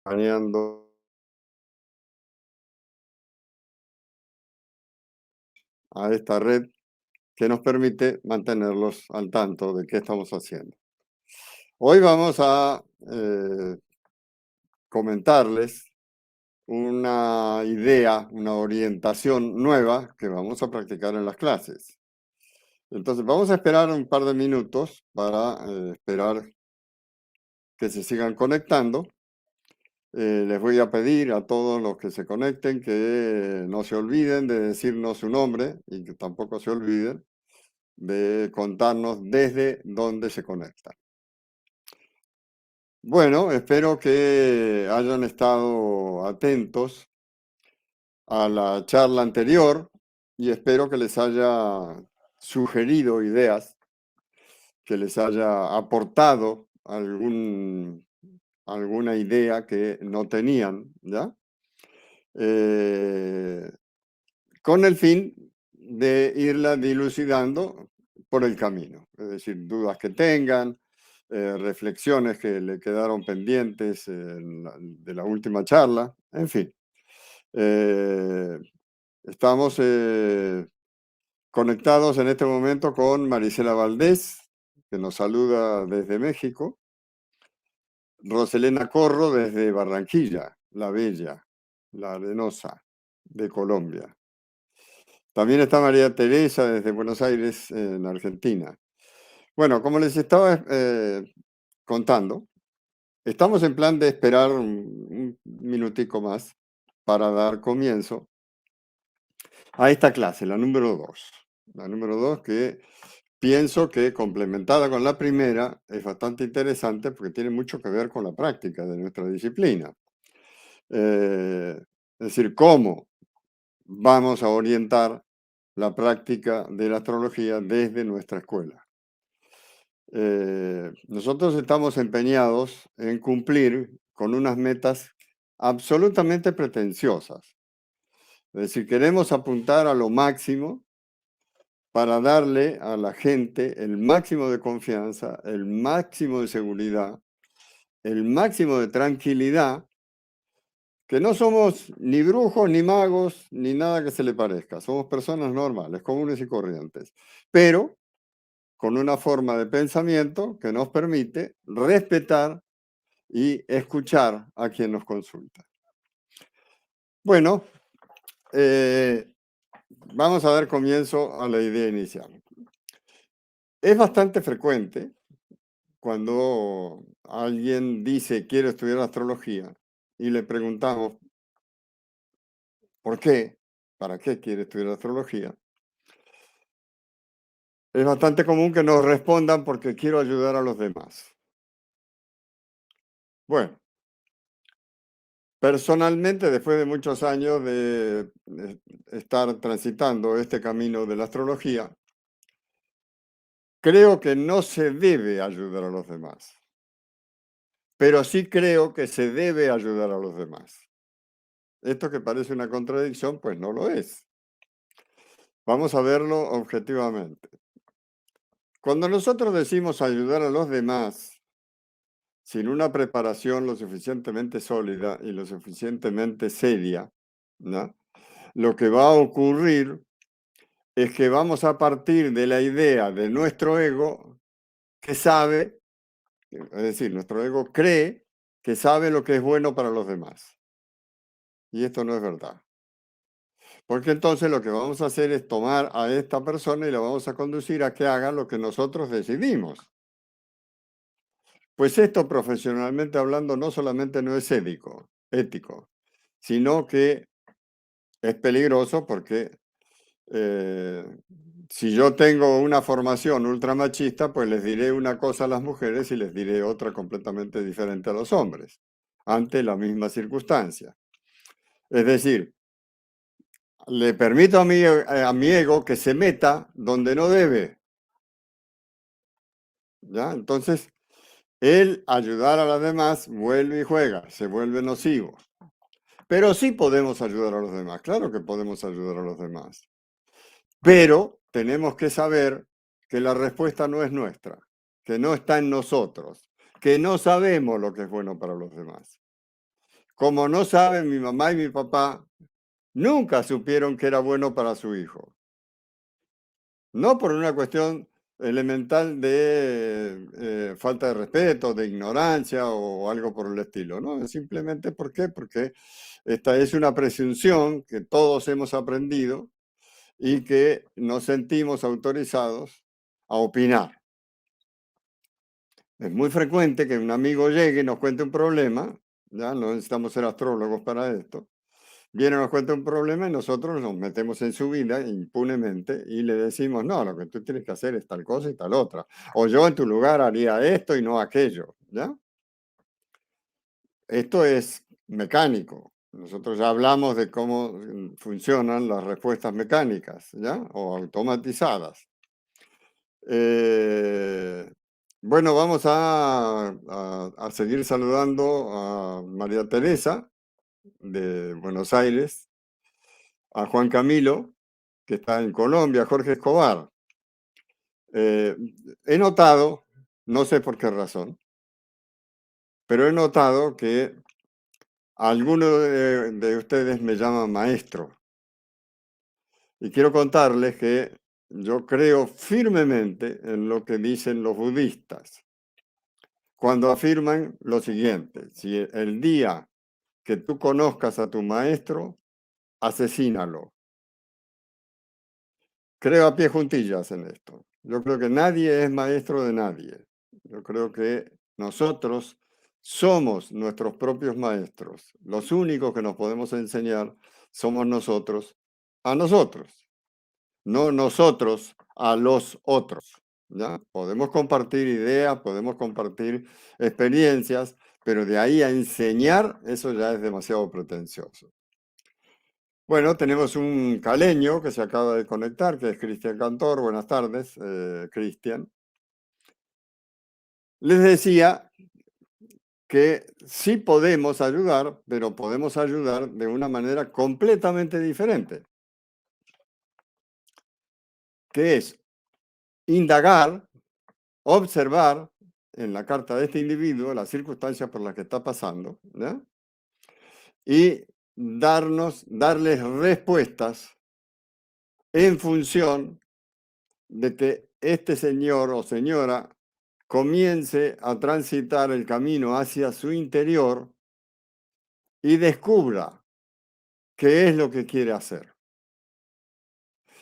Acompañando a esta red que nos permite mantenerlos al tanto de qué estamos haciendo. Hoy vamos a comentarles una idea, una orientación nueva que vamos a practicar en las clases. Entonces vamos a esperar un par de minutos para esperar que se sigan conectando. Les voy a pedir a todos los que se conecten que no se olviden de decirnos su nombre y que tampoco se olviden de contarnos desde dónde se conecta. Bueno, espero que hayan estado atentos a la charla anterior y espero que les haya sugerido ideas, que les haya aportado alguna idea que no tenían, ¿ya? Eh, con el fin de irla dilucidando por el camino, es decir, dudas que tengan, reflexiones que le quedaron pendientes de la última charla, en fin. Eh, estamos conectados en este momento con Marisela Valdés, que nos saluda desde México, Roselena Corro desde Barranquilla, la Bella, la Arenosa de Colombia. También está María Teresa desde Buenos Aires, en Argentina. Bueno, como les estaba contando, estamos en plan de esperar un minutico más para dar comienzo a esta clase, la número 2. La número 2 que pienso que complementada con la primera es bastante interesante porque tiene mucho que ver con la práctica de nuestra disciplina. Es decir, cómo vamos a orientar la práctica de la astrología desde nuestra escuela. Nosotros estamos empeñados en cumplir con unas metas absolutamente pretenciosas. Es decir, queremos apuntar a lo máximo para darle a la gente el máximo de confianza, el máximo de seguridad, el máximo de tranquilidad, que no somos ni brujos, ni magos, ni nada que se le parezca. Somos personas normales, comunes y corrientes, pero con una forma de pensamiento que nos permite respetar y escuchar a quien nos consulta. Bueno, vamos a dar comienzo a la idea inicial. Es bastante frecuente cuando alguien dice quiero estudiar astrología y le preguntamos por qué, para qué quiere estudiar astrología. Es bastante común que nos respondan porque quiero ayudar a los demás. Bueno, personalmente, después de muchos años de estar transitando este camino de la astrología, creo que no se debe ayudar a los demás, pero sí creo que se debe ayudar a los demás. Esto que parece una contradicción, pues no lo es. Vamos a verlo objetivamente. Cuando nosotros decimos ayudar a los demás, sin una preparación lo suficientemente sólida y lo suficientemente seria, ¿no? Lo que va a ocurrir es que vamos a partir de la idea de nuestro ego que sabe, es decir, nuestro ego cree que sabe lo que es bueno para los demás. Y esto no es verdad. Porque entonces lo que vamos a hacer es tomar a esta persona y la vamos a conducir a que haga lo que nosotros decidimos. Pues esto, profesionalmente hablando, no solamente no es ético, sino que es peligroso porque eh, si yo tengo una formación ultramachista, pues les diré una cosa a las mujeres y les diré otra completamente diferente a los hombres, ante la misma circunstancia. Es decir, le permito a mi ego que se meta donde no debe, ¿ya? Entonces, el ayudar a las demás vuelve y juega, se vuelve nocivo. Pero sí podemos ayudar a los demás, claro que podemos ayudar a los demás. Pero tenemos que saber que la respuesta no es nuestra, que no está en nosotros, que no sabemos lo que es bueno para los demás. como no saben, mi mamá y mi papá nunca supieron que era bueno para su hijo. No por una cuestión elemental de falta de respeto, de ignorancia o algo por el estilo, ¿no? Simplemente ¿por qué? Porque esta es una presunción que todos hemos aprendido y que nos sentimos autorizados a opinar. Es muy frecuente que un amigo llegue y nos cuente un problema, ya no necesitamos ser astrólogos para esto, viene, nos cuenta un problema y nosotros nos metemos en su vida impunemente y le decimos, no, lo que tú tienes que hacer es tal cosa y tal otra. O yo en tu lugar haría esto y no aquello, ¿ya? Esto es mecánico. Nosotros ya hablamos de cómo funcionan las respuestas mecánicas, ¿ya? O automatizadas. Eh, bueno, vamos a seguir saludando a María Teresa de Buenos Aires, a Juan Camilo, que está en Colombia, Jorge Escobar. Eh, He notado, no sé por qué razón, pero he notado que algunos de ustedes me llaman maestro. Y quiero contarles que yo creo firmemente en lo que dicen los budistas cuando afirman lo siguiente: si el día que tú conozcas a tu maestro, asesínalo. Creo a pie juntillas en esto. Yo creo que nadie es maestro de nadie. Yo creo que nosotros somos nuestros propios maestros. Los únicos que nos podemos enseñar somos nosotros a nosotros, no nosotros a los otros. ¿Ya? Podemos compartir ideas, podemos compartir experiencias, pero de ahí a enseñar, eso ya es demasiado pretencioso. Bueno, tenemos un caleño que se acaba de conectar, que es Cristian Cantor. Buenas tardes, Cristian. Les decía que sí podemos ayudar, pero podemos ayudar de una manera completamente diferente, que es indagar, observar en la carta de este individuo las circunstancias por las que está pasando, ¿no? Y darles respuestas en función de que este señor o señora comience a transitar el camino hacia su interior y descubra qué es lo que quiere hacer.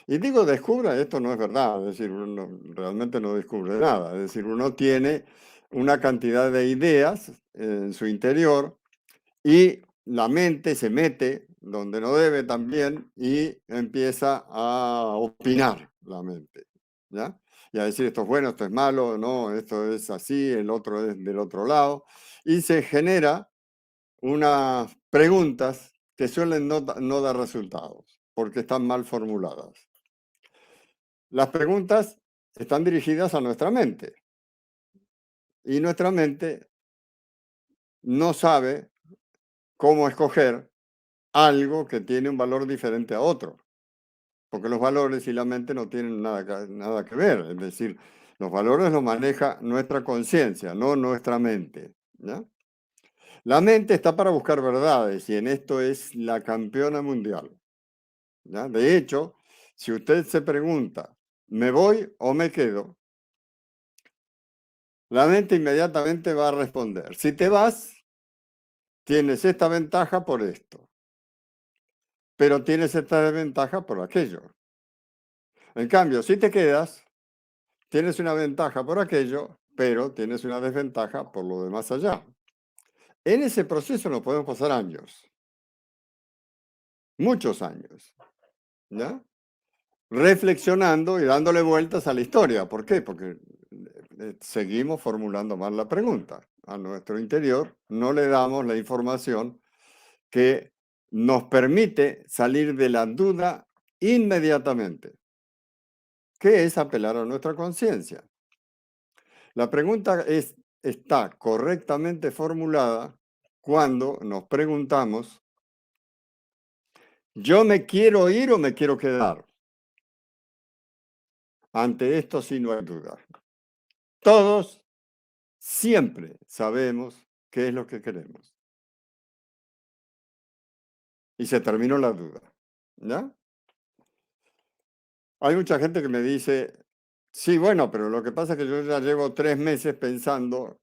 Y digo descubra, esto no es verdad, es decir, uno realmente no descubre nada, es decir, uno tiene una cantidad de ideas en su interior y la mente se mete donde no debe también y empieza a opinar la mente, ¿ya? Y a decir esto es bueno, esto es malo, no, esto es así, el otro es del otro lado. Y se genera unas preguntas que suelen no dar resultados porque están mal formuladas. Las preguntas están dirigidas a nuestra mente y nuestra mente no sabe cómo escoger algo que tiene un valor diferente a otro, porque los valores y la mente no tienen nada que ver, es decir, los valores los maneja nuestra conciencia, no nuestra mente, ¿ya? La mente está para buscar verdades y en esto es la campeona mundial, ¿ya? De hecho, si usted se pregunta, ¿me voy o me quedo? La mente inmediatamente va a responder, si te vas, tienes esta ventaja por esto, pero tienes esta desventaja por aquello. En cambio, si te quedas, tienes una ventaja por aquello, pero tienes una desventaja por lo demás allá. En ese proceso nos podemos pasar años, muchos años, ¿ya? Reflexionando y dándole vueltas a la historia. ¿Por qué? Porque seguimos formulando mal la pregunta. A nuestro interior no le damos la información que nos permite salir de la duda inmediatamente, que es apelar a nuestra conciencia. La pregunta está correctamente formulada cuando nos preguntamos, ¿yo me quiero ir o me quiero quedar? Ante esto sí no hay duda. Todos siempre sabemos qué es lo que queremos. y se terminó la duda, ¿ya? Hay mucha gente que me dice, sí, bueno, pero lo que pasa es que yo ya llevo 3 meses pensando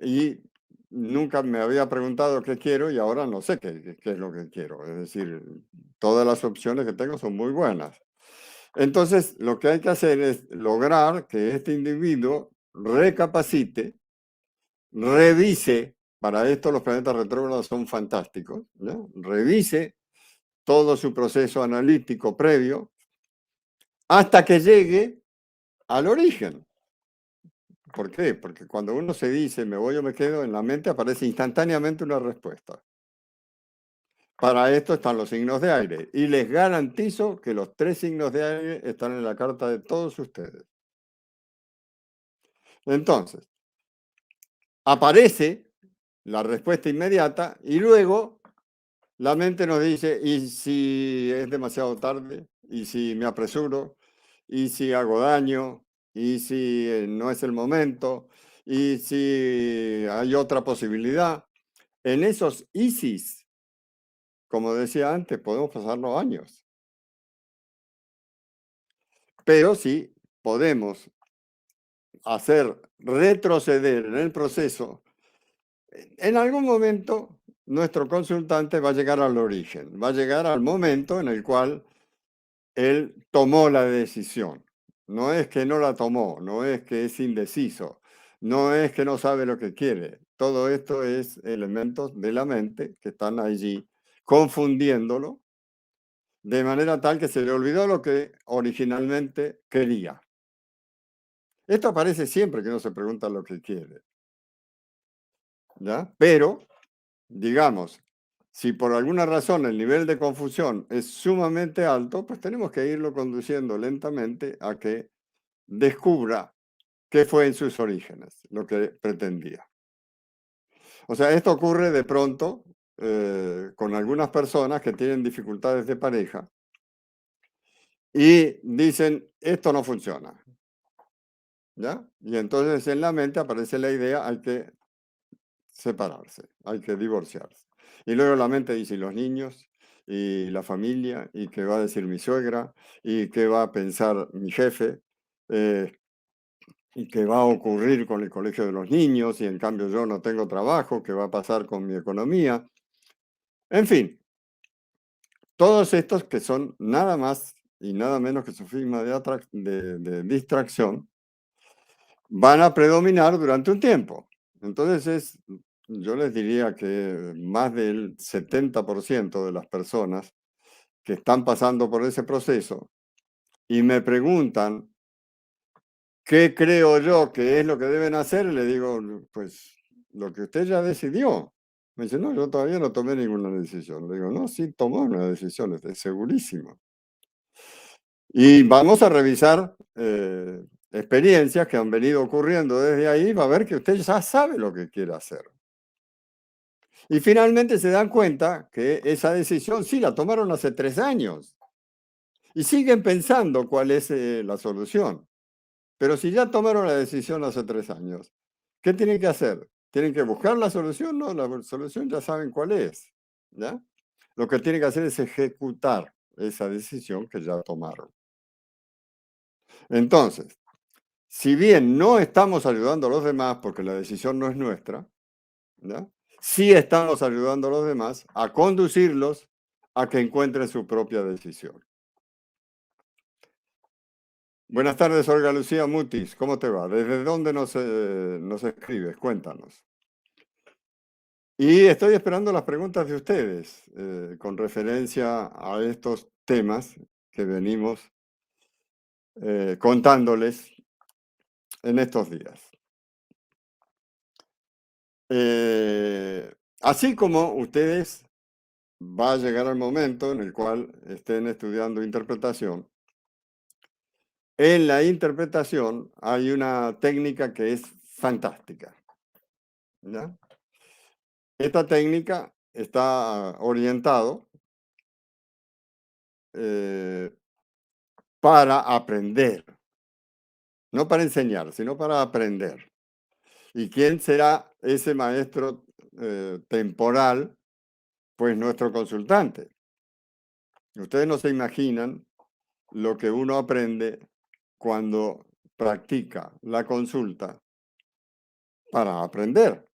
y nunca me había preguntado qué quiero y ahora no sé qué es lo que quiero. Es decir, todas las opciones que tengo son muy buenas. Entonces, lo que hay que hacer es lograr que este individuo recapacite, revise, para esto los planetas retrógrados son fantásticos, ¿no? Revise todo su proceso analítico previo hasta que llegue al origen. ¿Por qué? Porque cuando uno se dice me voy o me quedo, en la mente aparece instantáneamente una respuesta. Para esto están los signos de aire y les garantizo que los 3 signos de aire están en la carta de todos ustedes. Entonces, aparece la respuesta inmediata y luego la mente nos dice, ¿y si es demasiado tarde? ¿Y si me apresuro? ¿Y si hago daño? ¿Y si no es el momento? ¿Y si hay otra posibilidad? En esos ISIS, como decía antes, podemos pasarnos años, pero sí podemos hacer retroceder en el proceso. En algún momento, nuestro consultante va a llegar al origen, va a llegar al momento en el cual él tomó la decisión. No es que no la tomó, no es que es indeciso, no es que no sabe lo que quiere. Todo esto es elementos de la mente que están allí confundiéndolo de manera tal que se le olvidó lo que originalmente quería. Esto aparece siempre que uno se pregunta lo que quiere, ¿ya? Pero, digamos, si por alguna razón el nivel de confusión es sumamente alto, pues tenemos que irlo conduciendo lentamente a que descubra qué fue en sus orígenes, lo que pretendía. O sea, esto ocurre de pronto con algunas personas que tienen dificultades de pareja y dicen, esto no funciona, ¿ya? Y entonces en la mente aparece la idea, hay que separarse, hay que divorciarse. Y luego la mente dice, ¿y los niños? ¿Y la familia? ¿Y qué va a decir mi suegra? ¿Y qué va a pensar mi jefe? Eh, ¿Y qué va a ocurrir con el colegio de los niños? Y en cambio yo no tengo trabajo, ¿qué va a pasar con mi economía? En fin, todos estos que son nada más y nada menos que sofismas de distracción, van a predominar durante un tiempo. Entonces yo les diría que más del 70% de las personas que están pasando por ese proceso y me preguntan qué creo yo que es lo que deben hacer, le digo, pues lo que usted ya decidió. Me dice, no, yo todavía no tomé ninguna decisión. Le digo, no, sí tomó una decisión, estoy segurísimo. Y vamos a revisar experiencias que han venido ocurriendo desde ahí, va a ver que usted ya sabe lo que quiere hacer. Y finalmente se dan cuenta que esa decisión sí la tomaron hace 3 años y siguen pensando cuál es la solución. Pero si ya tomaron la decisión hace 3 años, ¿qué tienen que hacer? ¿Tienen que buscar la solución? No, la solución ya saben cuál es. ¿Ya? Lo que tienen que hacer es ejecutar esa decisión que ya tomaron. Entonces, si bien no estamos ayudando a los demás porque la decisión no es nuestra, ¿ya? Sí estamos ayudando a los demás a conducirlos a que encuentren su propia decisión. Buenas tardes, Olga Lucía Mutis. ¿Cómo te va? ¿Desde dónde nos escribes? Cuéntanos. Y estoy esperando las preguntas de ustedes con referencia a estos temas que venimos contándoles en estos días. Así como ustedes va a llegar el momento en el cual estén estudiando interpretación. En la interpretación hay una técnica que es fantástica, ¿ya? Esta técnica está orientado eh, para aprender, no para enseñar, sino para aprender. ¿Y quién será ese maestro temporal Pues nuestro consultante. Ustedes no se imaginan lo que uno aprende cuando practica la consulta para aprender,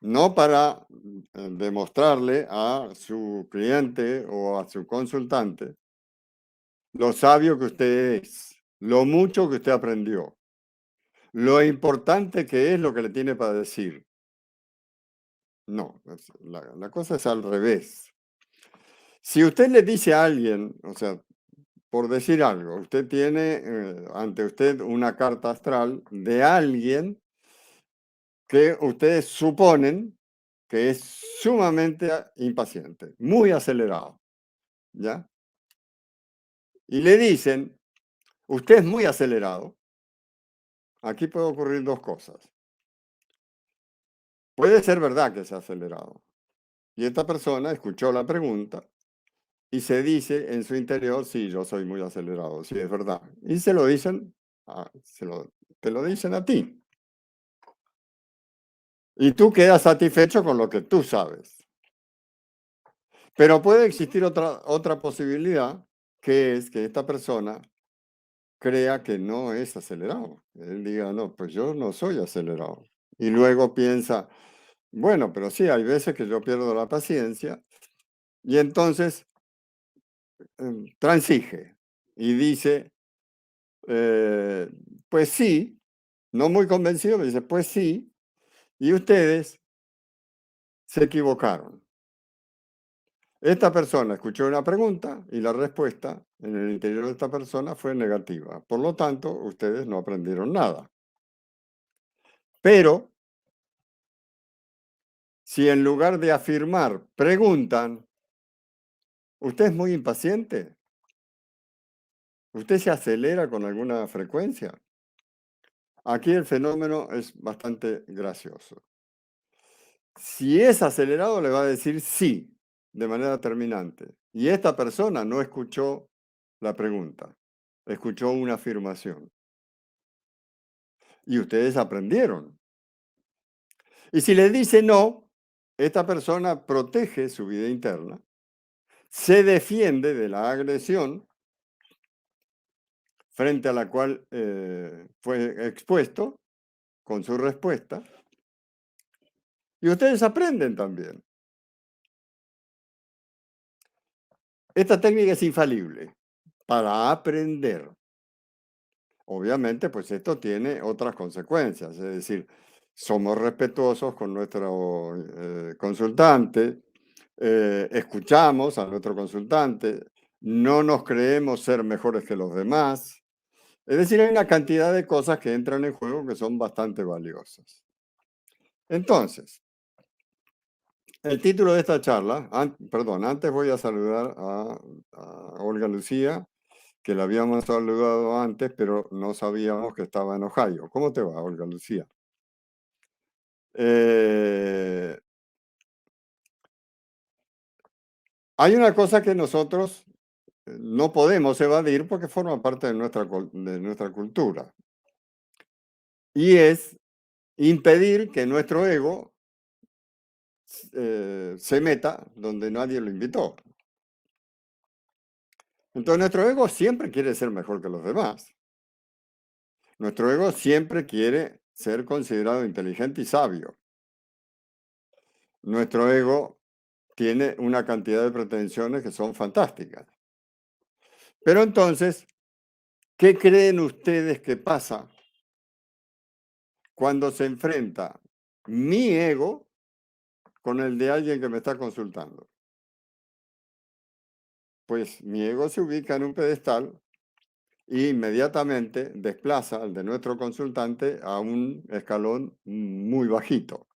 no para demostrarle a su cliente o a su consultante lo sabio que usted es, lo mucho que usted aprendió, lo importante que es lo que le tiene para decir. No, la cosa es al revés. Si usted le dice a alguien, o sea, por decir algo, usted tiene ante usted una carta astral de alguien que ustedes suponen que es sumamente impaciente, muy acelerado, ¿ya? Y le dicen, usted es muy acelerado. Aquí puede ocurrir dos cosas. Puede ser verdad que es acelerado. Y esta persona escuchó la pregunta y se dice en su interior, sí, yo soy muy acelerado, sí, es verdad. Y se lo dicen, te lo dicen a ti. Y tú quedas satisfecho con lo que tú sabes. Pero puede existir otra posibilidad, que es que esta persona crea que no es acelerado. Él diga, no, pues yo no soy acelerado. Y luego piensa, bueno, pero sí, hay veces que yo pierdo la paciencia y entonces transige y dice, eh, pues sí, no muy convencido, me dice, pues sí, y ustedes se equivocaron. Esta persona escuchó una pregunta y la respuesta en el interior de esta persona fue negativa. Por lo tanto, ustedes no aprendieron nada. Pero si en lugar de afirmar preguntan, ¿usted es muy impaciente? ¿Usted se acelera con alguna frecuencia? Aquí el fenómeno es bastante gracioso. Si es acelerado, le va a decir sí, de manera terminante. Y esta persona no escuchó la pregunta, escuchó una afirmación. Y ustedes aprendieron. Y si le dice no, esta persona protege su vida interna, se defiende de la agresión frente a la cual fue expuesto con su respuesta, y ustedes aprenden también. Esta técnica es infalible para aprender. Obviamente, pues esto tiene otras consecuencias, es decir, somos respetuosos con nuestro consultante, escuchamos a nuestro consultante, no nos creemos ser mejores que los demás. Es decir, hay una cantidad de cosas que entran en juego que son bastante valiosas. Entonces, el título de esta charla, perdón, antes voy a saludar a Olga Lucía, que la habíamos saludado antes, pero no sabíamos que estaba en Ohio. ¿Cómo te va, Olga Lucía? Eh, Hay una cosa que nosotros no podemos evadir porque forma parte de de nuestra cultura, y es impedir que nuestro ego se meta donde nadie lo invitó. Entonces nuestro ego siempre quiere ser mejor que los demás. Nuestro ego siempre quiere ser considerado inteligente y sabio. Nuestro ego tiene una cantidad de pretensiones que son fantásticas. Pero entonces, ¿qué creen ustedes que pasa cuando se enfrenta mi ego con el de alguien que me está consultando? Pues mi ego se ubica en un pedestal e inmediatamente desplaza al de nuestro consultante a un escalón muy bajito.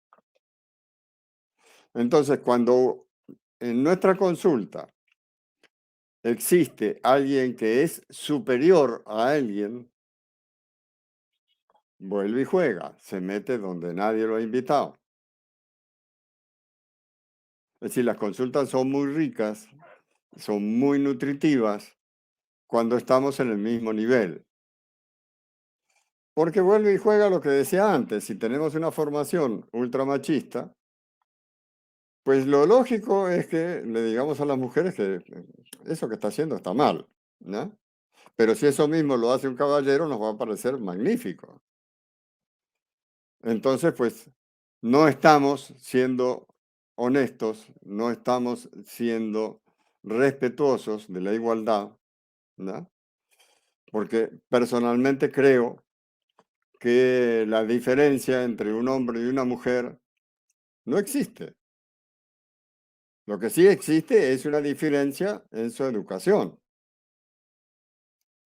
Entonces, cuando en nuestra consulta existe alguien que es superior a alguien, vuelve y juega, se mete donde nadie lo ha invitado. Es decir, las consultas son muy ricas, son muy nutritivas cuando estamos en el mismo nivel. Porque vuelve y juega lo que decía antes, si tenemos una formación ultramachista, Pues lo lógico es que le digamos a las mujeres que eso que está haciendo está mal, ¿no? Pero si eso mismo lo hace un caballero, nos va a parecer magnífico. Entonces, pues, no estamos siendo honestos, no estamos siendo respetuosos de la igualdad, ¿no? Porque personalmente creo que la diferencia entre un hombre y una mujer no existe. Lo que sí existe es una diferencia en su educación,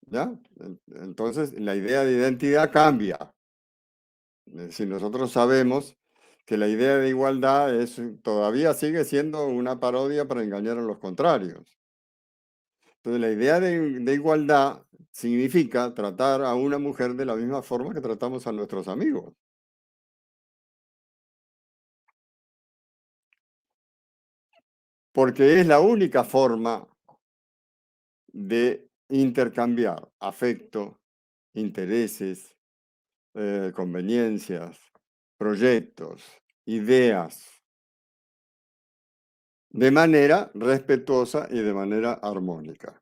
¿ya? Entonces, la idea de identidad cambia. Si nosotros sabemos que la idea de igualdad todavía sigue siendo una parodia para engañar a los contrarios. Entonces, la idea de igualdad significa tratar a una mujer de la misma forma que tratamos a nuestros amigos. Porque es la única forma de intercambiar afecto, intereses, conveniencias, proyectos, ideas, de manera respetuosa y de manera armónica.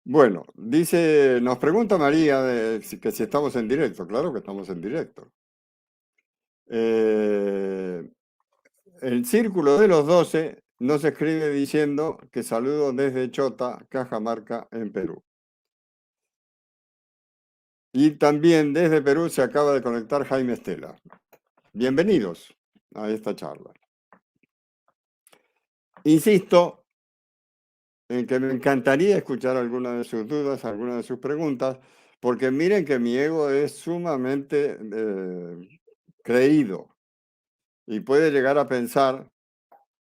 Bueno, nos pregunta María que si estamos en directo. Claro que estamos en directo. Eh, el círculo de los 12 nos escribe diciendo que saludo desde Chota, Cajamarca, en Perú. Y también desde Perú se acaba de conectar Jaime Estela. Bienvenidos a esta charla. Insisto en que me encantaría escuchar algunas de sus dudas, algunas de sus preguntas, porque miren que mi ego es sumamente creído y puede llegar a pensar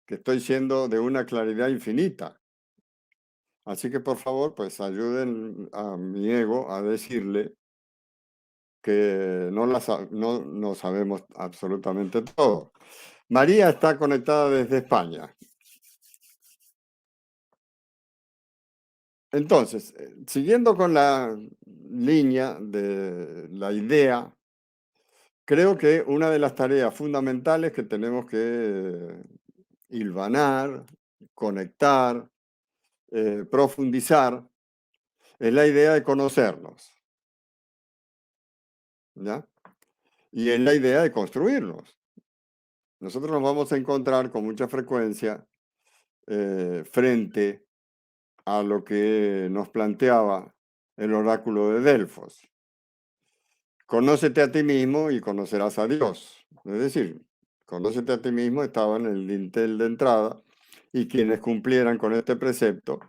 que estoy siendo de una claridad infinita. Así que por favor, pues ayuden a mi ego a decirle que no sabemos absolutamente todo. María está conectada desde España. Entonces, siguiendo con la línea de la idea, creo que una de las tareas fundamentales que tenemos que hilvanar, conectar, profundizar, es la idea de conocernos, ¿ya? Y es la idea de construirnos. Nosotros nos vamos a encontrar con mucha frecuencia frente a lo que nos planteaba el oráculo de Delfos. Conócete a ti mismo y conocerás a Dios. Es decir, conócete a ti mismo estaba en el dintel de entrada y quienes cumplieran con este precepto,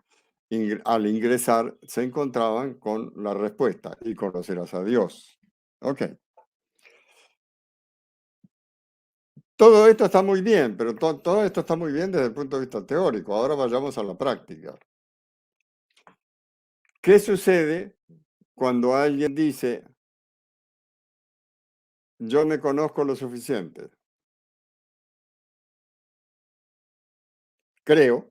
al ingresar, se encontraban con la respuesta y conocerás a Dios. Ok. Todo esto está muy bien, pero todo esto está muy bien desde el punto de vista teórico. Ahora vayamos a la práctica. ¿Qué sucede cuando alguien dice, yo me conozco lo suficiente? Creo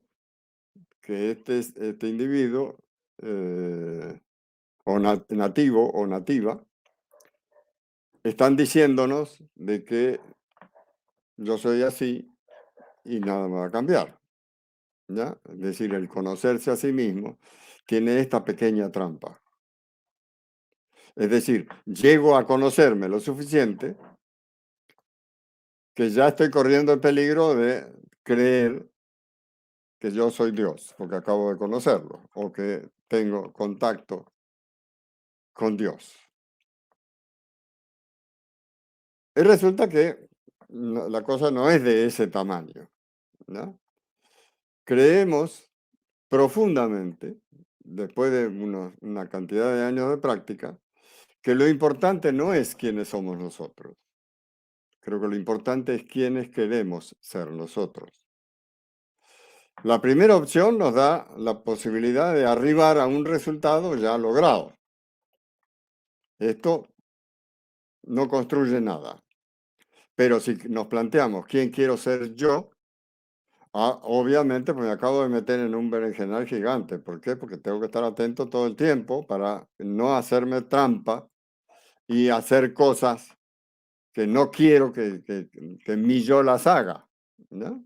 que este individuo o nativo o nativa están diciéndonos de que yo soy así y nada me va a cambiar, ¿ya? Es decir, el conocerse a sí mismo tiene esta pequeña trampa. Es decir, llego a conocerme lo suficiente que ya estoy corriendo el peligro de creer que yo soy Dios, porque acabo de conocerlo, o que tengo contacto con Dios. Y resulta que la cosa no es de ese tamaño, ¿no? Creemos profundamente, después de una cantidad de años de práctica, que lo importante no es quiénes somos nosotros. Creo que lo importante es quiénes queremos ser nosotros. La primera opción nos da la posibilidad de arribar a un resultado ya logrado. Esto no construye nada. Pero si nos planteamos quién quiero ser yo, obviamente pues me acabo de meter en un berenjenal gigante. ¿Por qué? Porque tengo que estar atento todo el tiempo para no hacerme trampa y hacer cosas que no quiero que mi yo las haga. ¿Ya?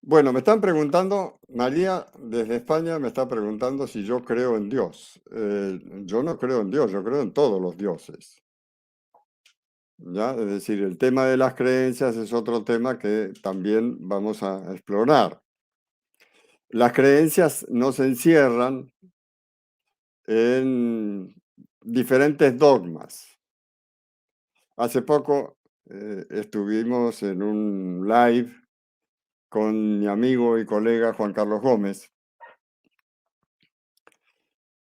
Bueno, me están preguntando, María desde España me está preguntando si yo creo en Dios. Yo no creo en Dios, yo creo en todos los dioses. ¿Ya? Es decir, el tema de las creencias es otro tema que también vamos a explorar. Las creencias nos encierran en diferentes dogmas. Hace poco estuvimos en un live con mi amigo y colega Juan Carlos Gómez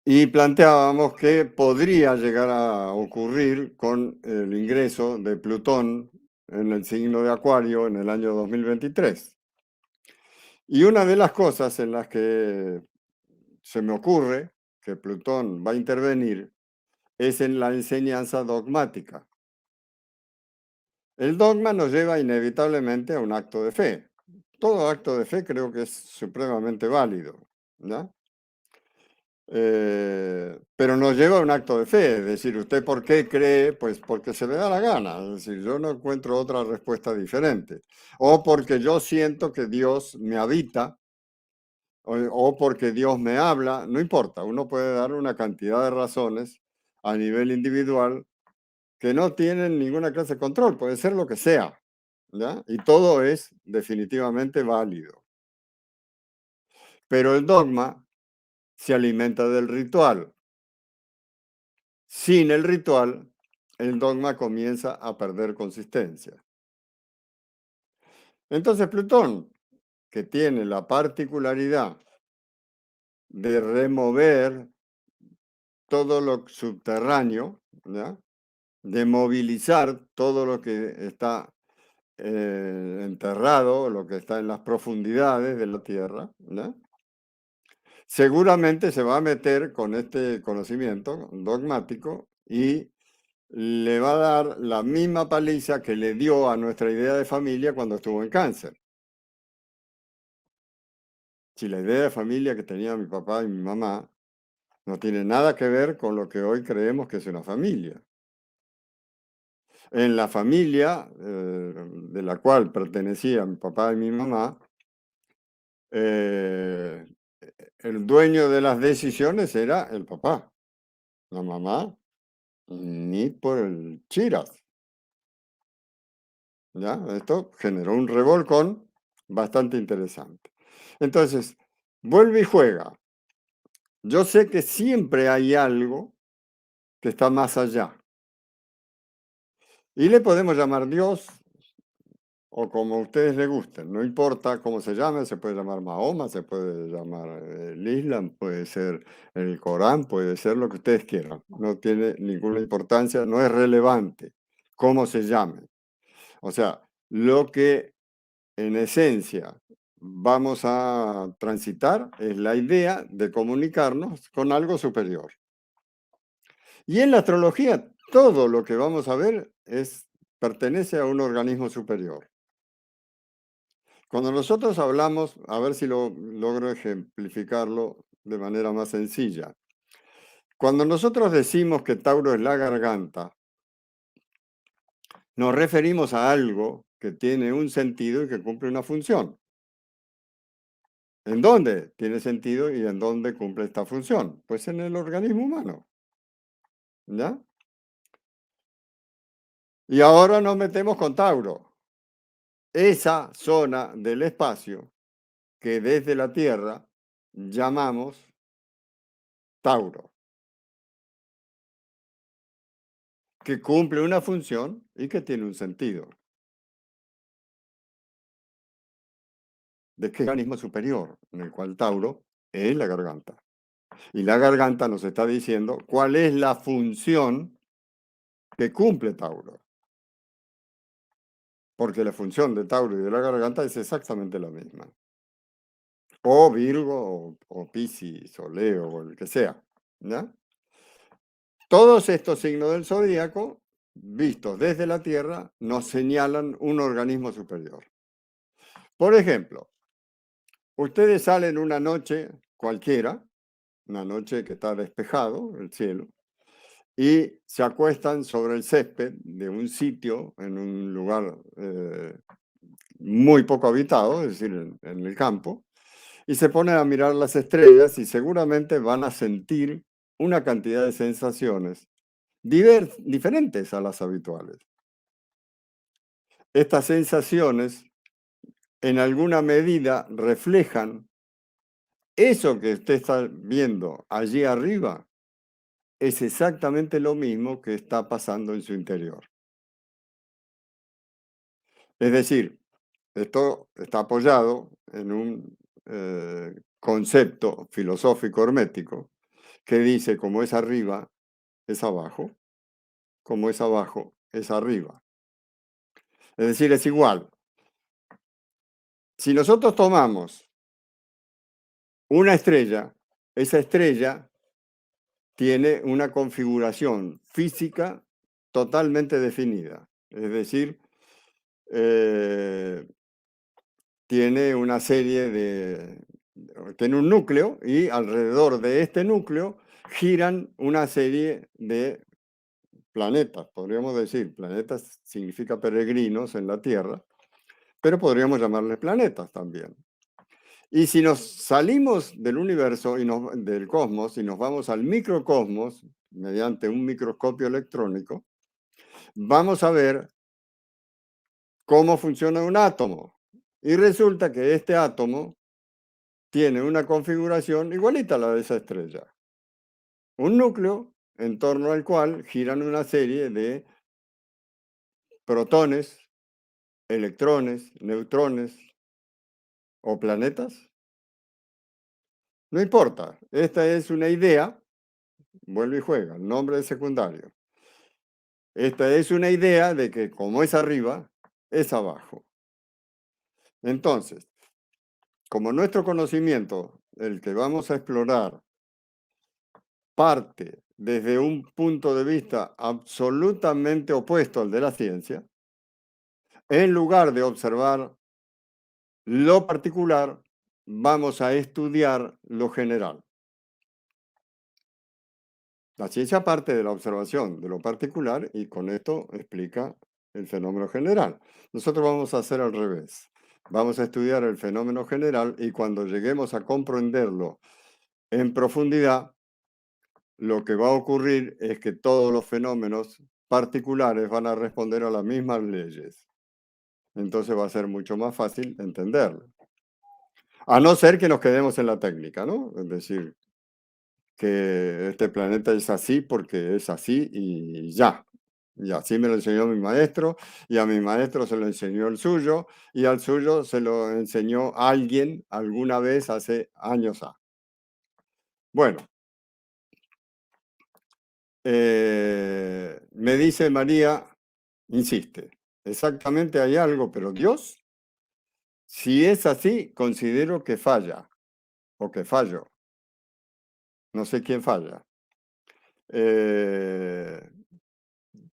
y planteábamos que podría llegar a ocurrir con el ingreso de Plutón en el signo de Acuario en el año 2023. Y una de las cosas en las que se me ocurre que Plutón va a intervenir es en la enseñanza dogmática. El dogma nos lleva inevitablemente a un acto de fe. Todo acto de fe creo que es supremamente válido, ¿no? Pero nos lleva a un acto de fe, es decir, ¿usted por qué cree? Pues porque se le da la gana, es decir, yo no encuentro otra respuesta diferente. O porque yo siento que Dios me habita, o porque Dios me habla, no importa, uno puede dar una cantidad de razones a nivel individual que no tienen ninguna clase de control, puede ser lo que sea, ¿ya? Y todo es definitivamente válido. Pero el dogma se alimenta del ritual. Sin el ritual, el dogma comienza a perder consistencia. Entonces Plutón, que tiene la particularidad de remover todo lo subterráneo, ¿ya? De movilizar todo lo que está enterrado, lo que está en las profundidades de la Tierra, ¿ya? Seguramente se va a meter con este conocimiento dogmático y le va a dar la misma paliza que le dio a nuestra idea de familia cuando estuvo en cáncer. Si la idea de familia que tenía mi papá y mi mamá no tiene nada que ver con lo que hoy creemos que es una familia. En la familia de la cual pertenecía mi papá y mi mamá, eh, el dueño de las decisiones era el papá. La mamá, ni por el chiras. ¿Ya? Esto generó un revolcón bastante interesante. Entonces, vuelve y juega. Yo sé que siempre hay algo que está más allá. Y le podemos llamar Dios o como a ustedes les gusten. No importa cómo se llame, se puede llamar Mahoma, se puede llamar el Islam, puede ser el Corán, puede ser lo que ustedes quieran. No tiene ninguna importancia, no es relevante cómo se llame. O sea, lo que en esencia vamos a transitar es la idea de comunicarnos con algo superior. Y en la astrología, todo lo que vamos a ver pertenece a un organismo superior. Cuando nosotros hablamos, a ver si lo logro ejemplificarlo de manera más sencilla. Cuando nosotros decimos que Tauro es la garganta, nos referimos a algo que tiene un sentido y que cumple una función. ¿En dónde tiene sentido y en dónde cumple esta función? Pues en el organismo humano. ¿Ya? Y ahora nos metemos con Tauro. Esa zona del espacio que desde la Tierra llamamos Tauro, que cumple una función y que tiene un sentido. ¿De qué organismo superior? En el cual Tauro es la garganta. Y la garganta nos está diciendo cuál es la función que cumple Tauro. Porque la función de Tauro y de la garganta es exactamente la misma. O Virgo, o Piscis, o Leo, o el que sea. ¿Ya? Todos estos signos del zodíaco, vistos desde la Tierra, nos señalan un organismo superior. Por ejemplo, ustedes salen una noche cualquiera, una noche que está despejado el cielo, y se acuestan sobre el césped de un sitio en un lugar muy poco habitado, es decir, en el campo, y se ponen a mirar las estrellas y seguramente van a sentir una cantidad de sensaciones diferentes a las habituales. Estas sensaciones en alguna medida reflejan eso que usted está viendo allí arriba, es exactamente lo mismo que está pasando en su interior. Es decir, esto está apoyado en un concepto filosófico hermético que dice, como es arriba, es abajo, como es abajo, es arriba. Es decir, es igual. Si nosotros tomamos una estrella, esa estrella tiene una configuración física totalmente definida. Es decir, eh, tiene una serie tiene un núcleo y alrededor de este núcleo giran una serie de planetas, podríamos decir. Planetas significa peregrinos en la Tierra, pero podríamos llamarles planetas también. Y si nos salimos del universo y del cosmos y nos vamos al microcosmos mediante un microscopio electrónico, vamos a ver cómo funciona un átomo. Y resulta que este átomo tiene una configuración igualita a la de esa estrella. Un núcleo en torno al cual giran una serie de protones, electrones, neutrones o planetas. No importa, esta es una idea, vuelve y juega, el nombre es secundario. Esta es una idea de que como es arriba, es abajo. Entonces, como nuestro conocimiento, el que vamos a explorar, parte desde un punto de vista absolutamente opuesto al de la ciencia, en lugar de observar lo particular, vamos a estudiar lo general. La ciencia parte de la observación de lo particular y con esto explica el fenómeno general. Nosotros vamos a hacer al revés. Vamos a estudiar el fenómeno general y cuando lleguemos a comprenderlo en profundidad, lo que va a ocurrir es que todos los fenómenos particulares van a responder a las mismas leyes. Entonces va a ser mucho más fácil entenderlo. A no ser que nos quedemos en la técnica, ¿no? Es decir, que este planeta es así porque es así y ya. Y así me lo enseñó mi maestro, y a mi maestro se lo enseñó el suyo, y al suyo se lo enseñó alguien alguna vez hace años. Bueno, me dice María, insiste, exactamente hay algo, pero Dios, si es así, considero que falla o que fallo. No sé quién falla. Eh,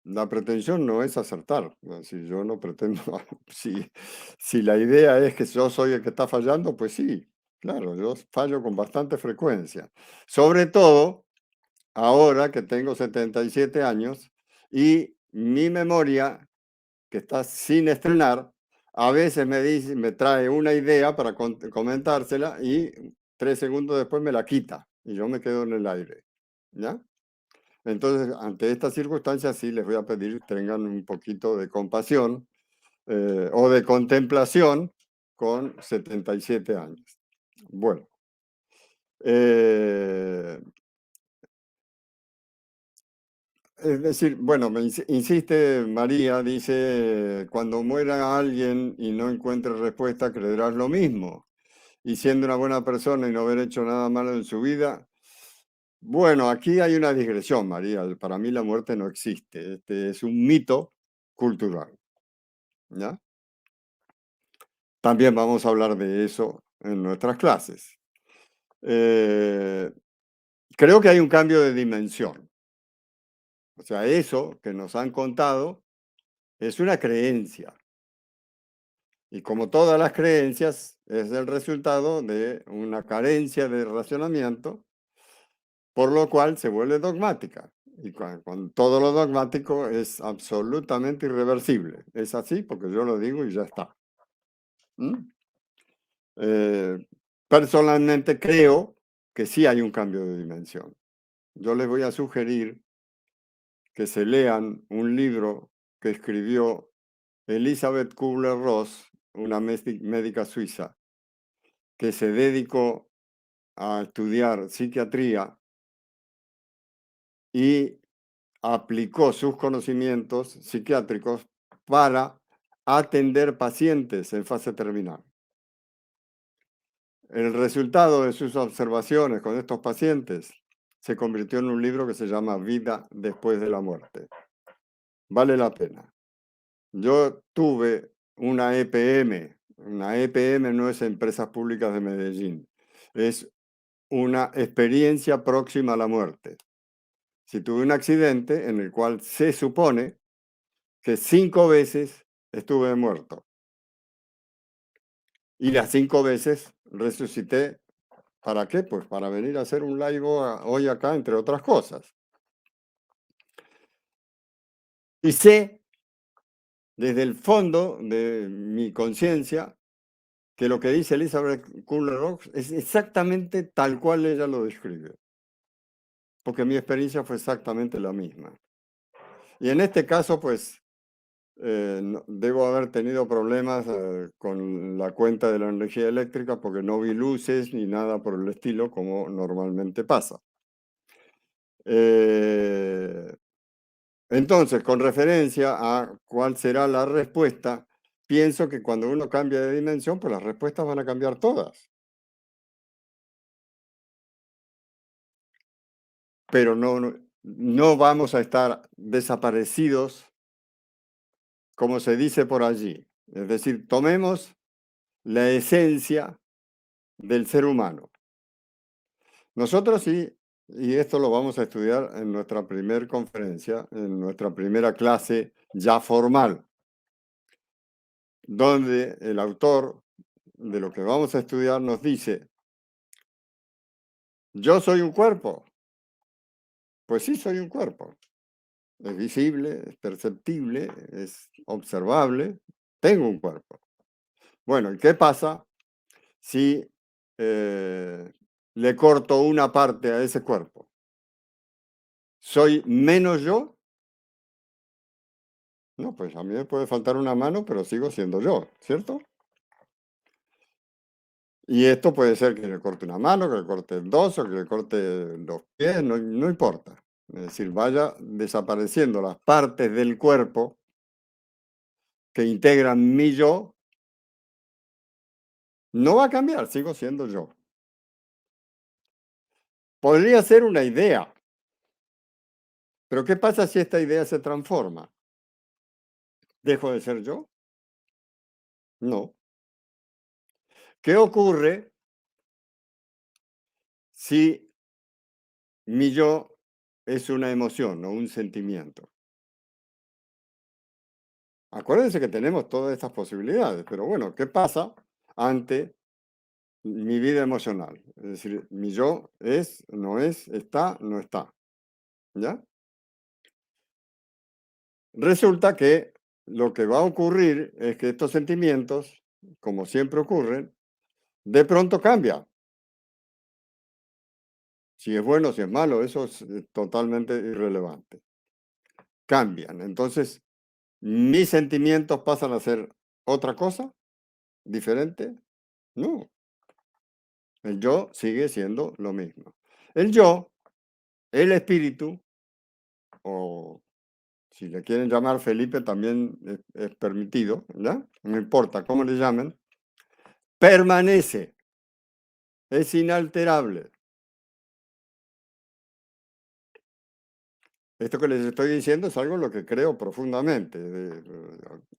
la pretensión no es acertar. Si yo no pretendo, si la idea es que yo soy el que está fallando, pues sí, claro, yo fallo con bastante frecuencia. Sobre todo ahora que tengo 77 años y mi memoria, que está sin estrenar, a veces me trae una idea para comentársela y 3 segundos después me la quita y yo me quedo en el aire. ¿Ya? Entonces, ante estas circunstancias, sí les voy a pedir que tengan un poquito de compasión o de contemplación con 77 años. Bueno, eh, es decir, bueno, insiste María, dice, cuando muera alguien y no encuentre respuesta, creerás lo mismo. Y siendo una buena persona y no haber hecho nada malo en su vida, bueno, aquí hay una digresión, María. Para mí la muerte no existe. Este es un mito cultural. ¿Ya? También vamos a hablar de eso en nuestras clases. Eh, creo que hay un cambio de dimensión. O sea, eso que nos han contado es una creencia. Y como todas las creencias, es el resultado de una carencia de razonamiento, por lo cual se vuelve dogmática. Y todo lo dogmático es absolutamente irreversible. Es así porque yo lo digo y ya está. ¿Mm? Eh, Personalmente creo que sí hay un cambio de dimensión. Yo les voy a sugerir que se lean un libro que escribió Elizabeth Kubler-Ross, una médica suiza, que se dedicó a estudiar psiquiatría y aplicó sus conocimientos psiquiátricos para atender pacientes en fase terminal. El resultado de sus observaciones con estos pacientes se convirtió en un libro que se llama Vida después de la muerte. Vale la pena. Yo tuve una EPM. Una EPM no es Empresas Públicas de Medellín. Es una experiencia próxima a la muerte. Si tuve un accidente en el cual se supone que 5 veces estuve muerto y las 5 veces resucité. ¿Para qué? Pues para venir a hacer un live hoy acá, entre otras cosas. Y sé desde el fondo de mi conciencia que lo que dice Elizabeth Kubler-Ross es exactamente tal cual ella lo describe, porque mi experiencia fue exactamente la misma. Y en este caso, pues, debo haber tenido problemas con la cuenta de la energía eléctrica porque no vi luces ni nada por el estilo como normalmente pasa. Eh, entonces, con referencia a cuál será la respuesta, pienso que cuando uno cambia de dimensión, pues las respuestas van a cambiar todas, pero no vamos a estar desaparecidos como se dice por allí. Es decir, tomemos la esencia del ser humano. Nosotros sí, y esto lo vamos a estudiar en nuestra primera conferencia, en nuestra primera clase ya formal, donde el autor de lo que vamos a estudiar nos dice, yo soy un cuerpo. Pues sí, soy un cuerpo. Es visible, es perceptible, es observable. Tengo un cuerpo. Bueno, ¿y qué pasa si le corto una parte a ese cuerpo? ¿Soy menos yo? No, pues a mí me puede faltar una mano, pero sigo siendo yo, ¿cierto? Y esto puede ser que le corte una mano, que le corte dos o que le corte los pies, no importa. Es decir, vaya desapareciendo las partes del cuerpo que integran mi yo, no va a cambiar, sigo siendo yo. Podría ser una idea, pero ¿qué pasa si esta idea se transforma? ¿Dejo de ser yo? No. ¿Qué ocurre si mi yo es una emoción o un sentimiento? Acuérdense que tenemos todas estas posibilidades, pero bueno, ¿qué pasa ante mi vida emocional? Es decir, mi yo es, no es, está, no está. ¿Ya? Resulta que lo que va a ocurrir es que estos sentimientos, como siempre ocurren, de pronto cambian. Si es bueno, si es malo, eso es totalmente irrelevante. Cambian. Entonces, mis sentimientos pasan a ser otra cosa, diferente. No, el yo sigue siendo lo mismo. El yo, el espíritu, o si le quieren llamar Felipe, también es permitido, ¿ya? No importa cómo le llamen, permanece, es inalterable. Esto que les estoy diciendo es algo en lo que creo profundamente.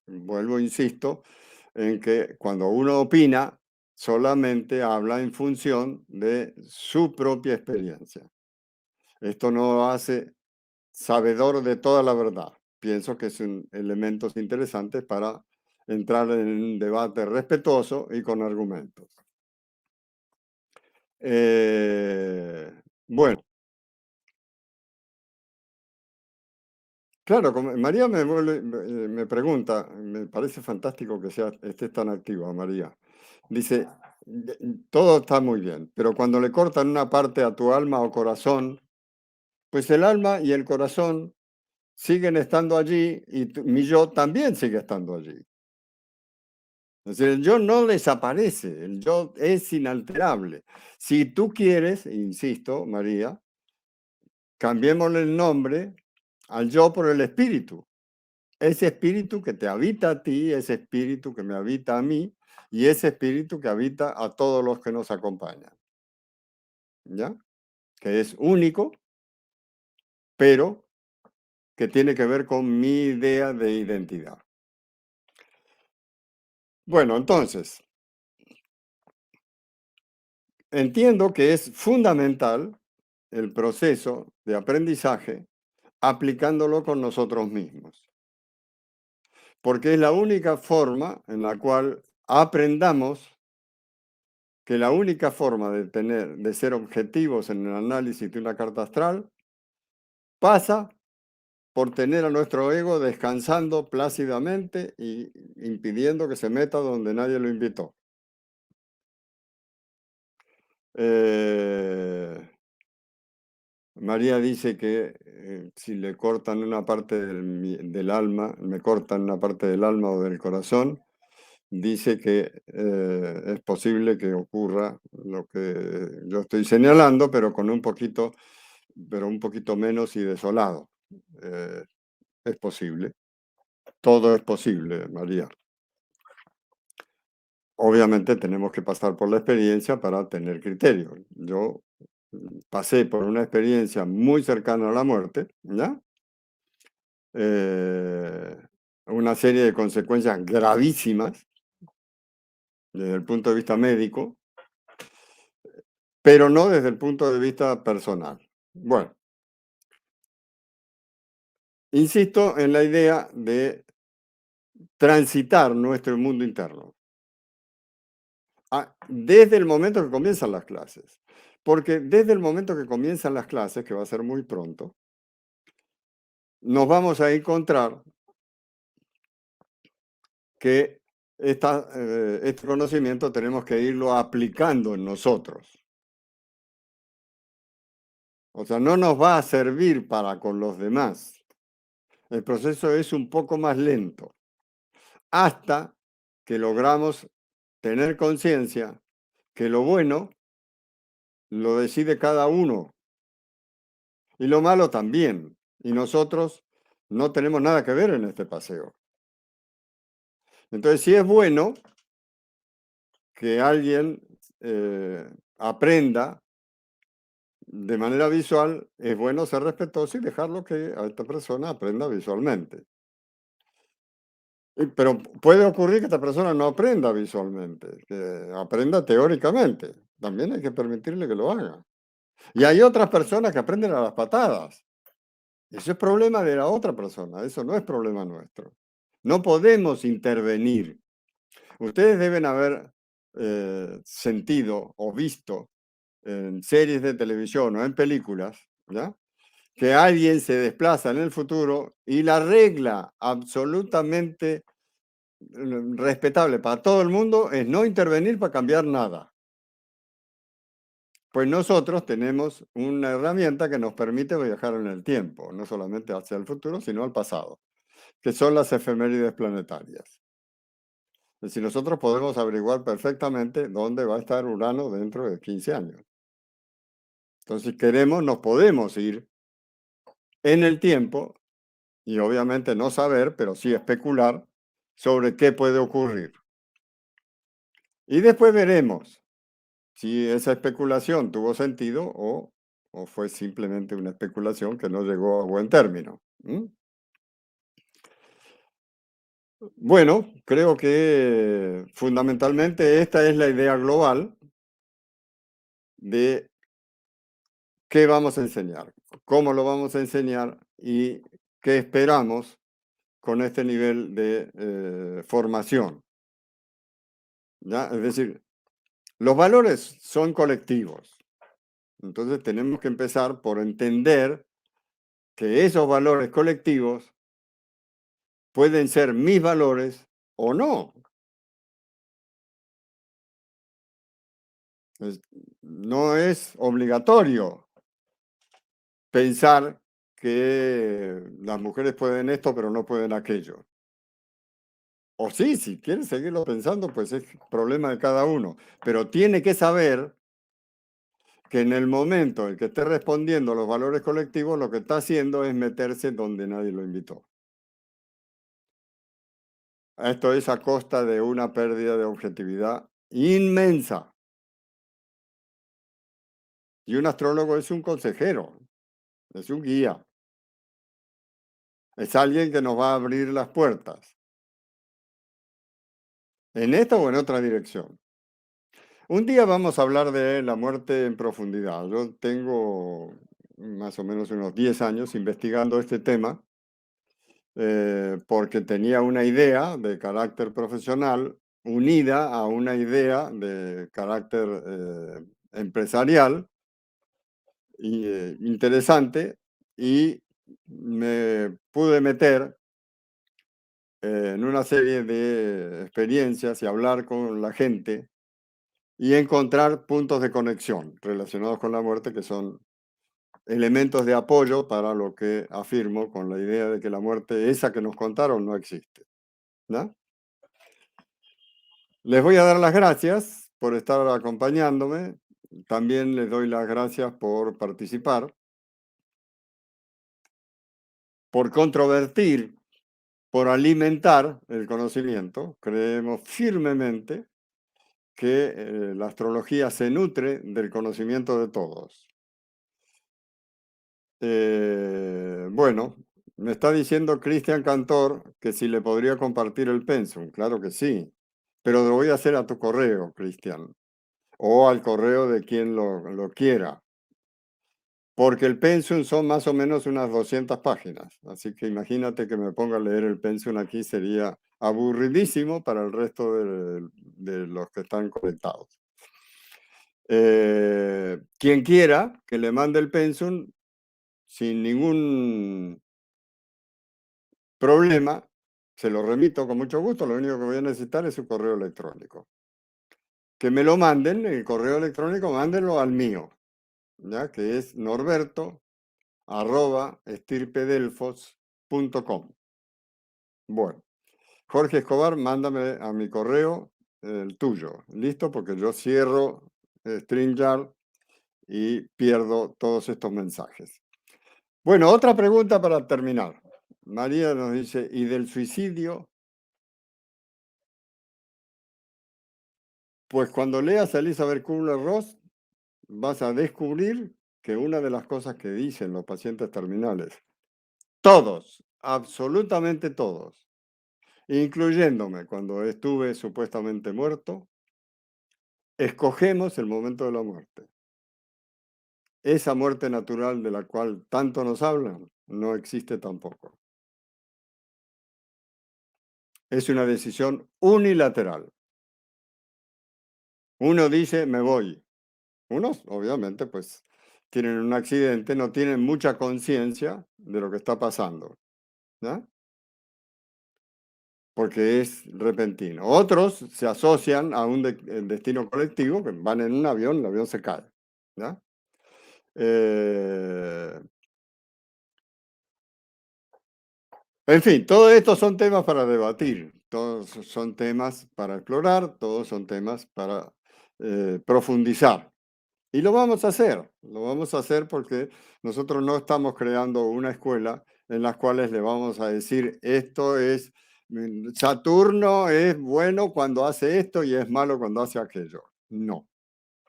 Vuelvo, insisto, en que cuando uno opina, solamente habla en función de su propia experiencia. Esto no lo hace sabedor de toda la verdad. Pienso que son elementos interesantes para entrar en un debate respetuoso y con argumentos. Eh, bueno, Claro, María me pregunta, me parece fantástico que estés tan activa, María. Dice, todo está muy bien, pero cuando le cortan una parte a tu alma o corazón, pues el alma y el corazón siguen estando allí y mi yo también sigue estando allí. Es decir, el yo no desaparece, el yo es inalterable. Si tú quieres, insisto, María, cambiémosle el nombre al yo por el espíritu. Ese espíritu que te habita a ti, ese espíritu que me habita a mí y ese espíritu que habita a todos los que nos acompañan. ¿Ya? Que es único, pero que tiene que ver con mi idea de identidad. Bueno, entonces, entiendo que es fundamental el proceso de aprendizaje aplicándolo con nosotros mismos, porque es la única forma en la cual aprendamos que la única forma de ser objetivos en el análisis de una carta astral pasa por tener a nuestro ego descansando plácidamente y impidiendo que se meta donde nadie lo invitó. Eh, María dice que si le cortan una parte del alma, me cortan una parte del alma o del corazón, dice que es posible que ocurra lo que yo estoy señalando, pero un poquito menos y desolado. Eh, es posible. Todo es posible, María. Obviamente tenemos que pasar por la experiencia para tener criterio. Yo pasé por una experiencia muy cercana a la muerte, ¿ya? Eh, una serie de consecuencias gravísimas desde el punto de vista médico, pero no desde el punto de vista personal. Bueno, insisto en la idea de transitar nuestro mundo interno desde el momento que comienzan las clases. Porque desde el momento que comienzan las clases, que va a ser muy pronto, nos vamos a encontrar que este conocimiento tenemos que irlo aplicando en nosotros. O sea, no nos va a servir para con los demás. El proceso es un poco más lento, hasta que logramos tener conciencia que lo bueno lo decide cada uno y lo malo también. Y nosotros no tenemos nada que ver en este paseo. Entonces, si es bueno que alguien aprenda de manera visual, es bueno ser respetuoso y dejarlo que a esta persona aprenda visualmente. Pero puede ocurrir que esta persona no aprenda visualmente, que aprenda teóricamente. También hay que permitirle que lo haga. Y hay otras personas que aprenden a las patadas. Eso es problema de la otra persona, eso no es problema nuestro. No podemos intervenir. Ustedes deben haber sentido o visto en series de televisión o en películas, ¿ya? Que alguien se desplaza en el futuro y la regla absolutamente respetable para todo el mundo es no intervenir para cambiar nada. Pues nosotros tenemos una herramienta que nos permite viajar en el tiempo, no solamente hacia el futuro, sino al pasado, que son las efemérides planetarias. Es decir, nosotros podemos averiguar perfectamente dónde va a estar Urano dentro de 15 años. Entonces, si queremos, nos podemos ir en el tiempo y obviamente no saber, pero sí especular sobre qué puede ocurrir. Y después veremos si esa especulación tuvo sentido o fue simplemente una especulación que no llegó a buen término. Bueno, creo que fundamentalmente esta es la idea global de qué vamos a enseñar, cómo lo vamos a enseñar y qué esperamos con este nivel de formación. ¿Ya? Es decir, los valores son colectivos. Entonces tenemos que empezar por entender que esos valores colectivos pueden ser mis valores o no. Es- no es obligatorio pensar que las mujeres pueden esto, pero no pueden aquello. O sí, si quieren seguirlo pensando, pues es problema de cada uno. Pero tiene que saber que en el momento en que esté respondiendo a los valores colectivos, lo que está haciendo es meterse donde nadie lo invitó. Esto es a costa de una pérdida de objetividad inmensa. Y un astrólogo es un consejero, es un guía, es alguien que nos va a abrir las puertas, en esta o en otra dirección. Un día vamos a hablar de la muerte en profundidad. Yo tengo más o menos unos 10 años investigando este tema porque tenía una idea de carácter profesional unida a una idea de carácter empresarial y, interesante, y me pude meter en una serie de experiencias y hablar con la gente y encontrar puntos de conexión relacionados con la muerte que son elementos de apoyo para lo que afirmo con la idea de que la muerte, esa que nos contaron, no existe, ¿no? Les voy a dar las gracias por estar acompañándome. También les doy las gracias por participar, por controvertir, por alimentar el conocimiento. Creemos firmemente que la astrología se nutre del conocimiento de todos. Bueno, me está diciendo Cristian Cantor que si le podría compartir el pensum. Claro que sí, pero lo voy a hacer a tu correo, Cristian, o al correo de quien lo quiera, porque el pensum son más o menos unas 200 páginas. Así que imagínate que me ponga a leer el pensum aquí, sería aburridísimo para el resto de los que están conectados. Quien quiera que le mande el pensum sin ningún problema, se lo remito con mucho gusto. Lo único que voy a necesitar es su correo electrónico. Que me lo manden, el correo electrónico, mándenlo al mío, ¿ya? Que es norberto@estirpedelfos.com. Bueno, Jorge Escobar, mándame a mi correo el tuyo. ¿Listo? Porque yo cierro StreamYard y pierdo todos estos mensajes. Bueno, otra pregunta para terminar. María nos dice, ¿y del suicidio? Pues cuando leas a Elizabeth Kubler-Ross, vas a descubrir que una de las cosas que dicen los pacientes terminales, todos, absolutamente todos, incluyéndome cuando estuve supuestamente muerto, escogemos el momento de la muerte. Esa muerte natural de la cual tanto nos hablan no existe tampoco. Es una decisión unilateral. Uno dice, me voy. Unos, obviamente, pues tienen un accidente, no tienen mucha conciencia de lo que está pasando, ¿no? Porque es repentino. Otros se asocian a un destino colectivo, que van en un avión, el avión se cae, ¿no? Eh, en fin, todo esto son temas para debatir, todos son temas para explorar, todos son temas para profundizar. Y lo vamos a hacer porque nosotros no estamos creando una escuela en las cuales le vamos a decir esto es, Saturno es bueno cuando hace esto y es malo cuando hace aquello. No,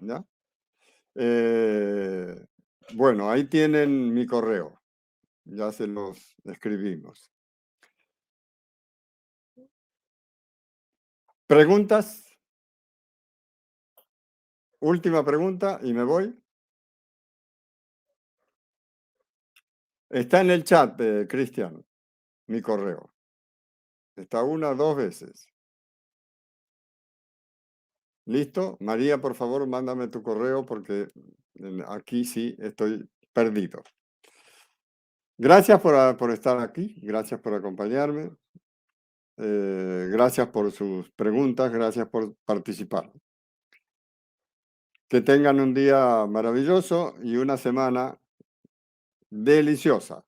¿ya? Eh, bueno, ahí tienen mi correo, ya se los escribimos. ¿Preguntas? Última pregunta y me voy. Está en el chat, Cristian, mi correo. Está una, dos veces. ¿Listo? María, por favor, mándame tu correo porque aquí sí estoy perdido. Gracias por estar aquí, gracias por acompañarme. Gracias por sus preguntas, gracias por participar. Que tengan un día maravilloso y una semana deliciosa.